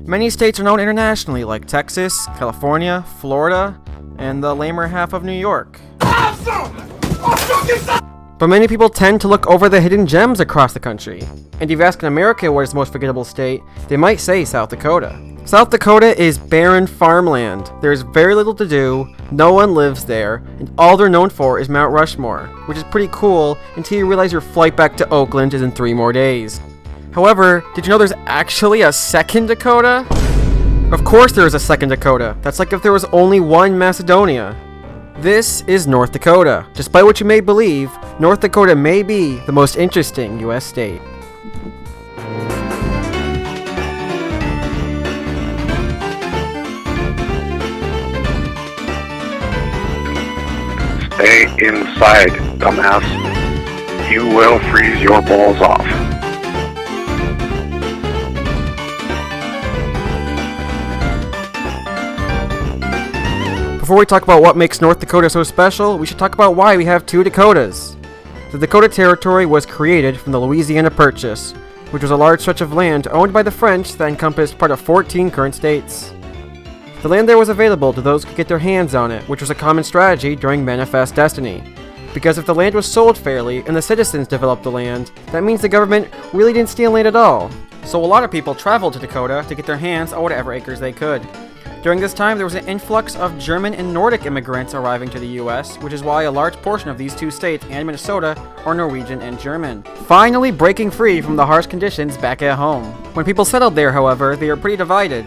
Many states are known internationally, like Texas, California, Florida, and the lamer half of New York. But many people tend to look over the hidden gems across the country. And if you ask in America what is the most forgettable state, they might say South Dakota. South Dakota is barren farmland. There's very little to do, no one lives there, and all they're known for is Mount Rushmore, which is pretty cool until you realize your flight back to Oakland is in 3 more days. However, did you know there's actually a second Dakota? Of course there is a second Dakota. That's like if there was only one Macedonia. This is North Dakota. Despite what you may believe, North Dakota may be the most interesting U.S. state. Stay inside, dumbass. You will freeze your balls off. Before we talk about what makes North Dakota so special, we should talk about why we have 2 Dakotas. The Dakota Territory was created from the Louisiana Purchase, which was a large stretch of land owned by the French that encompassed part of 14 current states. The land there was available to those who could get their hands on it, which was a common strategy during Manifest Destiny. Because if the land was sold fairly and the citizens developed the land, that means the government really didn't steal land at all. So a lot of people traveled to Dakota to get their hands on whatever acres they could. During this time, there was an influx of German and Nordic immigrants arriving to the US, which is why a large portion of these 2 states and Minnesota are Norwegian and German, finally breaking free from the harsh conditions back at home. When people settled there, however, they were pretty divided.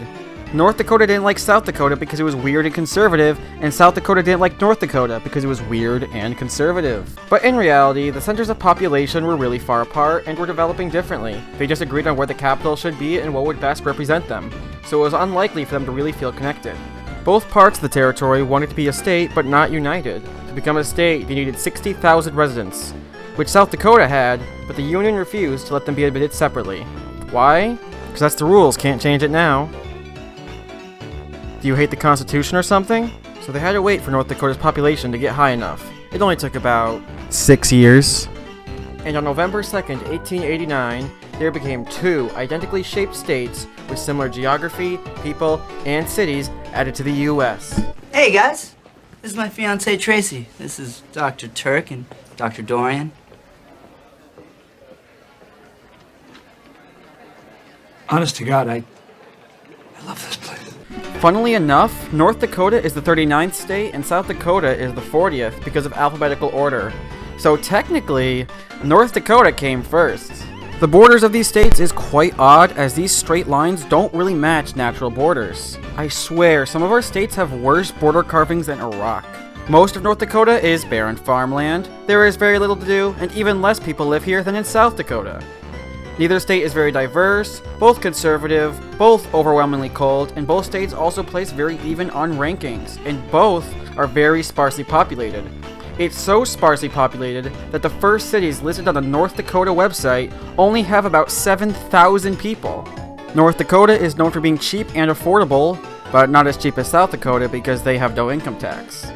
North Dakota didn't like South Dakota because it was weird and conservative, and South Dakota didn't like North Dakota because it was weird and conservative. But in reality, the centers of population were really far apart and were developing differently. They just agreed on where the capital should be and what would best represent them, so it was unlikely for them to really feel connected. Both parts of the territory wanted to be a state but not united. To become a state, they needed 60,000 residents, which South Dakota had, but the Union refused to let them be admitted separately. Why? Because that's the rules, can't change it now. Do you hate the Constitution or something? So they had to wait for North Dakota's population to get high enough. It only took about 6 years. And on November 2nd, 1889, there became 2 identically shaped states with similar geography, people, and cities added to the U.S. Hey guys, this is my fiancée Tracy. This is Dr. Turk and Dr. Dorian. Honest to God, I love this place. Funnily enough, North Dakota is the 39th state and South Dakota is the 40th because of alphabetical order. So technically, North Dakota came first. The borders of these states is quite odd as these straight lines don't really match natural borders. I swear, some of our states have worse border carvings than Iraq. Most of North Dakota is barren farmland, there is very little to do, and even less people live here than in South Dakota. Neither state is very diverse, both conservative, both overwhelmingly cold, and both states also place very even on rankings, and both are very sparsely populated. It's so sparsely populated that the first cities listed on the North Dakota website only have about 7,000 people. North Dakota is known for being cheap and affordable, but not as cheap as South Dakota because they have no income tax.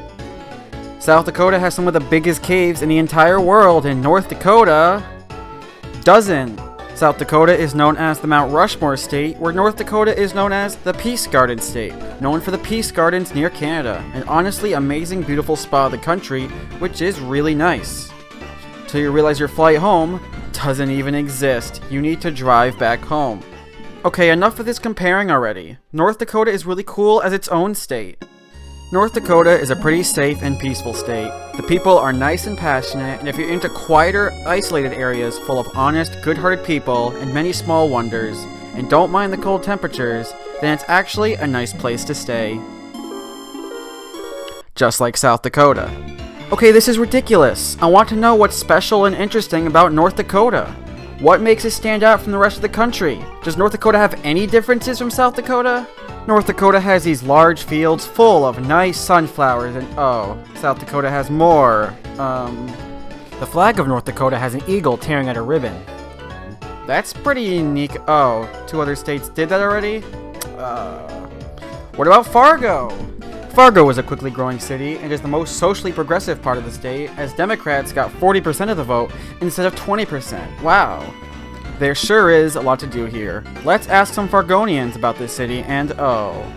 South Dakota has some of the biggest caves in the entire world, and North Dakota doesn't. South Dakota is known as the Mount Rushmore state, where North Dakota is known as the Peace Garden state, known for the Peace Gardens near Canada, an honestly amazing beautiful spot of the country, which is really nice. Till you realize your flight home doesn't even exist. You need to drive back home. Okay, enough of this comparing already. North Dakota is really cool as its own state. North Dakota is a pretty safe and peaceful state. The people are nice and passionate, and if you're into quieter, isolated areas full of honest, good-hearted people and many small wonders, and don't mind the cold temperatures, then it's actually a nice place to stay. Just like South Dakota. Okay, this is ridiculous. I want to know what's special and interesting about North Dakota. What makes it stand out from the rest of the country? Does North Dakota have any differences from South Dakota? North Dakota has these large fields full of nice sunflowers and South Dakota has more. The flag of North Dakota has an eagle tearing at a ribbon. That's pretty unique. Oh, 2 other states did that already? What about Fargo? Fargo is a quickly growing city and is the most socially progressive part of the state, as Democrats got 40% of the vote instead of 20%. Wow. There sure is a lot to do here. Let's ask some Fargonians about this city, and oh.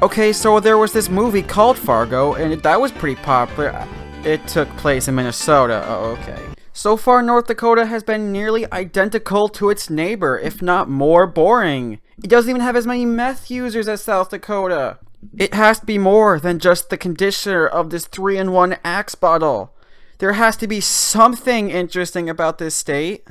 Okay, so there was this movie called Fargo, and that was pretty popular. It took place in Minnesota. Oh, okay. So far, North Dakota has been nearly identical to its neighbor, if not more boring. It doesn't even have as many meth users as South Dakota. It has to be more than just the conditioner of this 3-in-1 Axe bottle. There has to be something interesting about this state.